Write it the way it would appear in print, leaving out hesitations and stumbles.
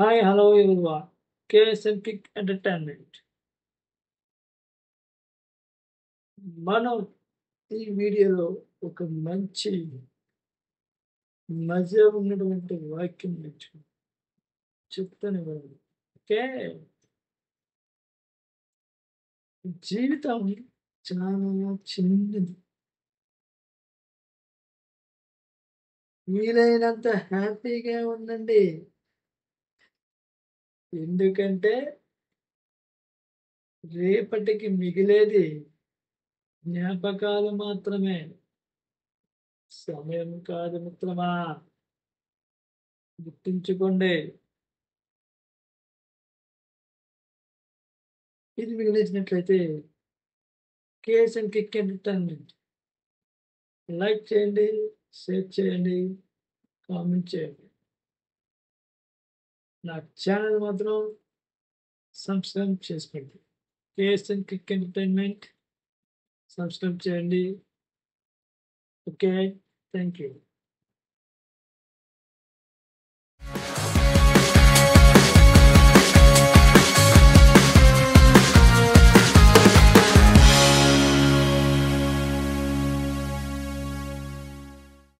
Hi hello everyone KSN kick entertainment. మనం ఈ వీడియోలో ఒక మంచి మజా ఉన్నటువంటి వాక్యం చెప్తాను ఇవ్వండి. ఓకే, జీవితం చాలా చిన్నది. వీలైనంత హ్యాపీగా ఉండండి, ఎందుకంటే రేపటికి మిగిలేది జ్ఞాపకాలు మాత్రమే, సమయం కాదు మిత్రమా. గుర్తుంచుకోండి. ఇది మీకు నచ్చినట్లయితే కేఎస్ఎన్ కిక్ ఎంటర్టైన్మెంట్ లైక్ చేయండి, షేర్ చేయండి, కామెంట్ చేయండి. నా ఛానల్ మాత్రం సబ్స్క్రైబ్ చేసుకోండి. కేఎస్ఎన్ కిక్ ఎంటర్టైన్మెంట్ సబ్స్క్రైబ్ చేయండి. Okay, thank you.